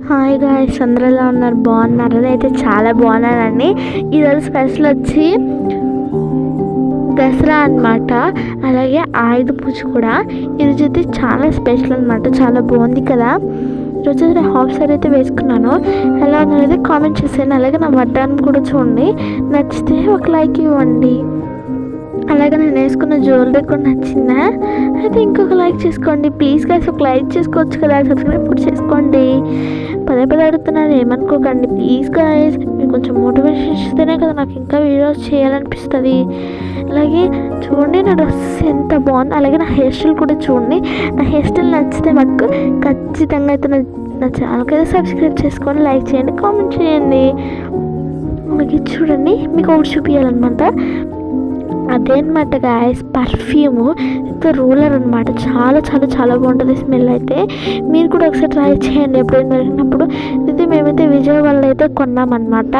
Hi guys, అందరూ ఎలా ఉన్నారు? బాగున్నారు? నేనైతే చాలా బాగున్నానండి. ఈరోజు స్పెషల్ వచ్చి దసరా అనమాట. అలాగే ఆయుధ పూజ కూడా. ఈరోజు అయితే చాలా స్పెషల్ అనమాట. చాలా బాగుంది కదా. ఈరోజు నేను హాఫ్ సారీ అయితే వేసుకున్నాను. ఎలా ఉన్నది కామెంట్ చేసాను. అలాగే నా వడ్డాన్ని కూడా చూడండి. నచ్చితే ఒక లైక్ ఇవ్వండి. అలాగే నేను వేసుకున్న జ్యువెలరీ కూడా నచ్చిందా? అయితే ఇంకొక లైక్ చేసుకోండి ప్లీజ్ గైస్. ఒక లైక్ చేసుకోవచ్చు కదా, సబ్స్క్రైబ్ కూడా చేసుకోండి. పదే పదే అడుగుతున్నాను, ఏమనుకోకండి ప్లీజ్ గైస్. మీరు కొంచెం మోటివేషన్ ఇస్తేనే కదా నాకు ఇంకా వీడియోస్ చేయాలనిపిస్తుంది. అలాగే చూడండి నా డ్రెస్ ఎంత బాగుంది. అలాగే నా హెయిర్ స్టైల్ కూడా చూడండి. నా హెయిర్ స్టైల్ నచ్చితే మటుకు ఖచ్చితంగా అయితే నా ఛానల్కి అయితే సబ్స్క్రైబ్ చేసుకొని లైక్ చేయండి, కామెంట్ చేయండి. అలాగే చూడండి, మీకు ఒకటి చూపించాలన్నమాట. అదే అనమాట గాయస్, పర్ఫ్యూము విత్ రోలర్ అనమాట. చాలా చాలా చాలా బాగుంటుంది స్మెల్ అయితే. మీరు కూడా ఒకసారి ట్రై చేయండి ఎప్పుడైనా దొరికినప్పుడు. ఇది మేమైతే విజయవాడలో అయితే కొన్నామన్నమాట.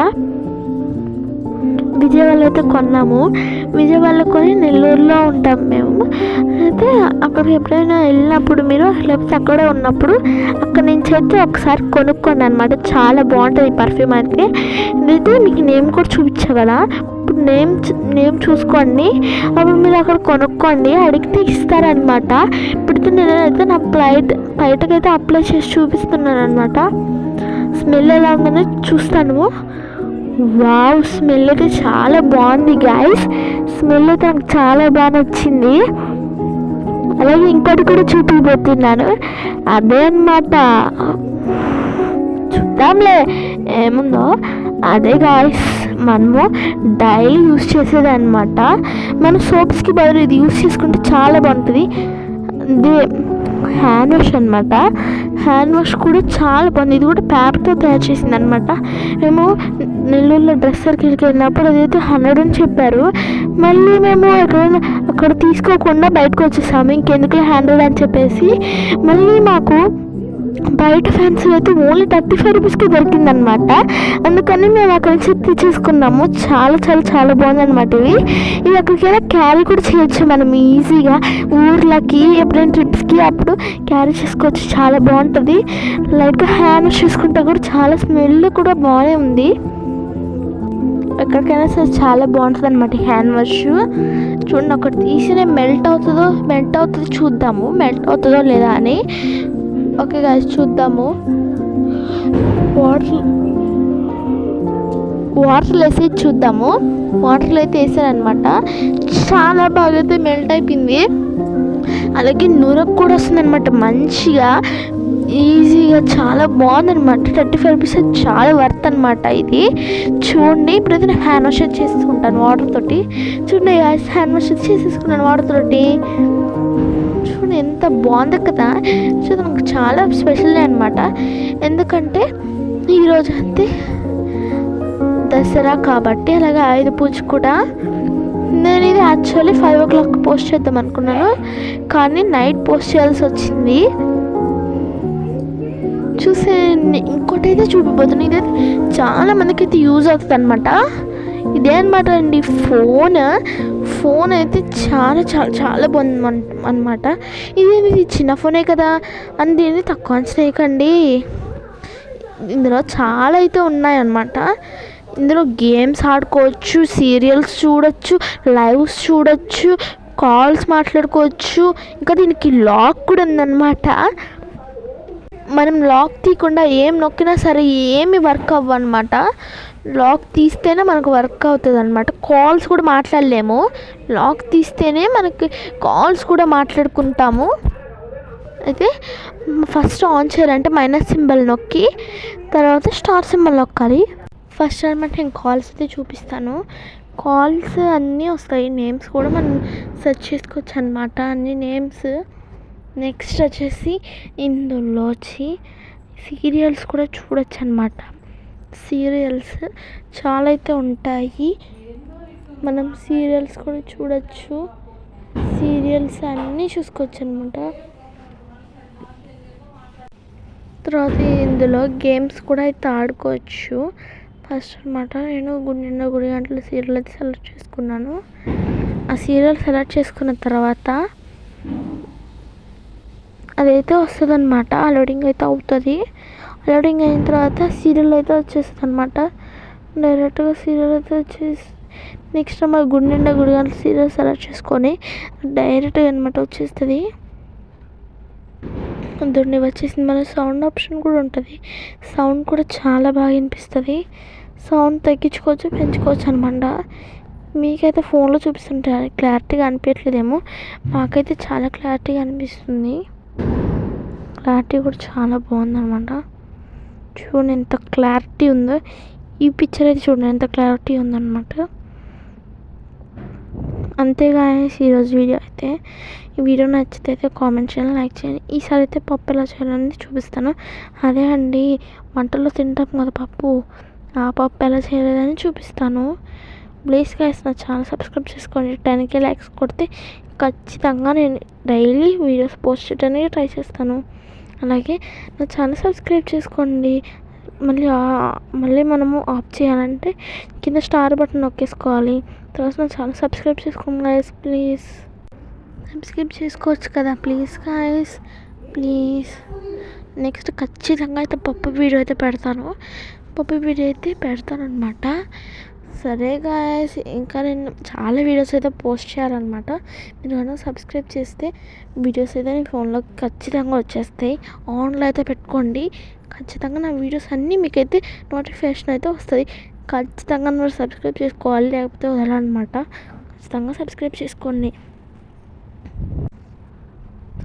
విజయవాడలో కొని నెల్లూరులో ఉంటాం మేము. అయితే అక్కడికి ఎప్పుడైనా వెళ్ళినప్పుడు మీరు లేకపోతే అక్కడే ఉన్నప్పుడు అక్కడి నుంచి అయితే ఒకసారి కొనుక్కోండి అనమాట. చాలా బాగుంటుంది ఈ పర్ఫ్యూమ్ అయితే. ఇదైతే మీకు నేమ్ కూడా చూపించా కదా, ఇప్పుడు నేమ్ చూసుకోండి. అప్పుడు మీరు అక్కడ కొనుక్కోండి, అడిగితే ఇస్తారనమాట. ఇప్పుడు నేనైతే నా బయటకైతే అప్లై చేసి చూపిస్తున్నాను అనమాట. స్మెల్ ఎలా ఉందని చూస్తాను. వావ్, స్మెల్ అయితే చాలా బాగుంది గాయస్. స్మెల్ అయితే నాకు చాలా బాగా నచ్చింది. అలాగే ఇంకోటి కూడా చూపిపోతున్నాను. అదే అనమాట, చూద్దాంలే ఏముందో. అదే గాయస్, మనము డైలీ యూస్ చేసేది అనమాట. మన సోప్స్కి బదులు ఇది యూస్ చేసుకుంటే చాలా బాగుంటుంది. ఇది హ్యాండ్ వాష్ అనమాట. హ్యాండ్ వాష్ కూడా చాలా బాగుంది. ఇది కూడా పేపర్తో తయారు చేసింది అనమాట. మేము నెల్లూరులో డ్రెస్ సర్కిల్కి వెళ్ళినప్పుడు అదైతే 100 అని చెప్పారు. మళ్ళీ మేము అక్కడ తీసుకోకుండా బయటకు వచ్చేసాము. ఇంకెందుకు 100 అని చెప్పేసి మళ్ళీ మాకు బయట ఫ్యాన్సీ అయితే ఓన్లీ 35 రూపీస్కి దొరికిందనమాట. అందుకని మేము అక్కడి నుంచి తెచ్చేసుకున్నాము. చాలా చాలా చాలా బాగుందన్నమాట. ఇవి అక్కడికైనా క్యారీ కూడా చేయొచ్చు మనం ఈజీగా. ఊర్లకి ఎప్పుడైనా ట్రిప్స్కి అప్పుడు క్యారీ చేసుకోవచ్చు. చాలా బాగుంటుంది. లైట్గా హ్యాండ్ వాష్ చేసుకుంటే కూడా చాలా స్మెల్ కూడా బాగానే ఉంది. ఎక్కడికైనా సరే చాలా బాగుంటుంది అనమాట హ్యాండ్ వాష్. చూడండి, ఒకటి తీసి మెల్ట్ అవుతుందో చూద్దాము, మెల్ట్ అవుతుందో లేదా అని. ఓకే గాయ్స్, చూద్దాము. వాటర్లో వేసి చూద్దాము. వాటర్లో అయితే వేసానమాట. చాలా బాగా అయితే మెల్ట్ అయిపోయింది. అలాగే నురకు కూడా వస్తుంది అనమాట మంచిగా, ఈజీగా. చాలా బాగుందనమాట. 35 రూపీస్ చాలా వర్త్ అనమాట ఇది. చూడండి, ఇప్పుడైతే నేను హ్యాండ్ వాష్ చేసుకుంటాను వాటర్ తోటి. చూడండి హ్యాండ్ వాష్ చేసేసుకున్నాను వాటర్ తోటి. చూడండి ఎంత బాగుంది కదా. చూడండి, నాకు చాలా స్పెషల్ అనమాట. ఎందుకంటే ఈరోజు అంతే దసరా కాబట్టి. అలాగే ఆయుధ పూజ కూడా. నేను ఇది యాక్చువల్లీ 5 o'clock పోస్ట్ చేద్దాం అనుకున్నాను, కానీ నైట్ పోస్ట్ చేయాల్సి వచ్చింది. చూసే ఇంకోటి అయితే చూపిపోతుంది. ఇదైతే చాలా మందికి అయితే యూజ్ అవుతుంది అనమాట. ఇదే అనమాట అండి ఫోన్ అయితే చాలా చాలా చాలా బాగుంది అనమాట. ఇది చిన్న ఫోనే కదా అని దీన్ని తక్కువ అంచనేయకండి. ఇందులో చాలా అయితే ఉన్నాయన్నమాట. ఇందులో గేమ్స్ ఆడుకోవచ్చు, సీరియల్స్ చూడొచ్చు, లైవ్స్ చూడొచ్చు, కాల్స్ మాట్లాడుకోవచ్చు. ఇంకా దీనికి లాక్ కూడా ఉందన్నమాట. మనం లాక్ తీయకుండా ఏం నొక్కినా సరే ఏమి వర్క్ అవ్వన్నమాట. లాక్ తీస్తేనే మనకు వర్క్ అవుతుంది అనమాట. కాల్స్ కూడా మాట్లాడలేము. లాక్ తీస్తేనే మనకి కాల్స్ కూడా మాట్లాడుకుంటాము. అయితే ఫస్ట్ ఆన్ చేయాలంటే మైనస్ సింబల్ నొక్కి తర్వాత స్టార్ సింబల్ నొక్కాలి. ఫస్ట్ అనమాట నేను కాల్స్ అయితే చూపిస్తాను. కాల్స్ అన్నీ వస్తాయి. నేమ్స్ కూడా మనం సెర్చ్ చేసుకోవచ్చు అనమాట, అన్ని నేమ్స్. నెక్స్ట్ వచ్చేసి ఇందులో సీరియల్స్ కూడా చూడొచ్చు అనమాట. సీరియల్స్ చాలా అయితే ఉంటాయి. మనం సీరియల్స్ కూడా చూడొచ్చు. సీరియల్స్ అన్నీ చూసుకోవచ్చు అనమాట. తర్వాత ఇందులో గేమ్స్ కూడా అయితే ఆడుకోవచ్చు. ఫస్ట్ అనమాట నేను నిన్న గుడి గంటల సీరియల్ అయితే సెలెక్ట్ చేసుకున్నాను. ఆ సీరియల్ సెలెక్ట్ చేసుకున్న తర్వాత అదైతే వస్తుంది అనమాట. లోడింగ్ అయితే అవుతుంది. లోడింగ్ అయిన తర్వాత సీరియల్ అయితే వచ్చేస్తుంది అనమాట. డైరెక్ట్గా సీరియల్ అయితే వచ్చేసి నెక్స్ట్ మా గుడి నిండా గుడి గంటల సీరియల్ సెలెక్ట్ చేసుకొని డైరెక్ట్గా అనమాట వచ్చేస్తుంది. అందులో వచ్చేసింది. మన సౌండ్ ఆప్షన్ కూడా ఉంటుంది. సౌండ్ కూడా చాలా బాగా వినిపిస్తుంది. సౌండ్ తగ్గించుకోవచ్చు, పెంచుకోవచ్చు అనమాట. మీకైతే ఫోన్లో చూపిస్తుంటే క్లారిటీగా అనిపించట్లేదేమో, మాకైతే చాలా క్లారిటీగా అనిపిస్తుంది. క్లారిటీ కూడా చాలా బాగుందన్నమాట. చూడండి ఎంత క్లారిటీ ఉందో. ఈ పిక్చర్ అయితే చూడండి ఎంత క్లారిటీ ఉందన్నమాట. అంతేగా ఈరోజు వీడియో అయితే. ఈ వీడియో నచ్చితే అయితే కామెంట్ చేయాలి, లైక్ చేయండి. ఈసారి అయితే పప్పు ఎలా చేయాలని చూపిస్తాను. అదే అండి వంటల్లో తింటాం కదా పప్పు, ఆ పప్పు ఎలా చేయలేదని చూపిస్తాను. ప్లీజ్ గైస్ నా ఛానల్ సబ్స్క్రైబ్ చేసుకోండి. 10K లైక్స్ కొడితే ఖచ్చితంగా నేను డైలీ వీడియోస్ పోస్ట్ చేయడానికి ట్రై చేస్తాను. అలాగే నా ఛానల్ సబ్స్క్రైబ్ చేసుకోండి. మళ్ళీ మనము ఆఫ్ చేయాలంటే కింద స్టార్ బటన్ నొక్కేసుకోవాలి. తర్వాత నా ఛానల్ సబ్స్క్రైబ్ చేసుకోండి గైస్, ప్లీజ్ సబ్స్క్రైబ్ చేసుకోవచ్చు కదా ప్లీజ్ గైస్, ప్లీజ్. నెక్స్ట్ ఖచ్చితంగా అయితే పప్పు వీడియో అయితే పెడతాను అనమాట. సరే గాయస్, ఇంకా నేను చాలా వీడియోస్ అయితే పోస్ట్ చేయాలన్నమాట. మీరు కనుక సబ్స్క్రైబ్ చేస్తే వీడియోస్ అయితే మీ ఫోన్లో ఖచ్చితంగా వచ్చేస్తాయి. ఆన్లో అయితే పెట్టుకోండి. ఖచ్చితంగా నా వీడియోస్ అన్నీ మీకైతే నోటిఫికేషన్ అయితే వస్తుంది. ఖచ్చితంగా మీరు సబ్స్క్రైబ్ చేసుకోవాలి, లేకపోతే వదలనమాట. ఖచ్చితంగా సబ్స్క్రైబ్ చేసుకోండి.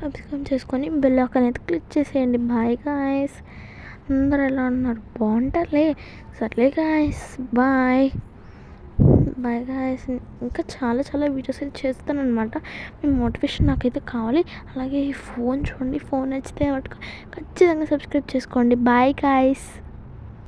సబ్స్క్రైబ్ చేసుకొని బెల్ ఐకాన్ అయితే క్లిక్ చేసేయండి. Bye guys. అందరు ఎలా ఉన్నారు? బాగుంటారులే. సర్లే గాయస్, బాయ్ బాయ్ గాయస్. ఇంకా చాలా వీడియోస్ అయితే చేస్తాను అనమాట. మీ మోటివేషన్ నాకైతే కావాలి. అలాగే ఈ ఫోన్ చూడండి, ఫోన్ నచ్చితే ఖచ్చితంగా సబ్స్క్రైబ్ చేసుకోండి. Bye guys.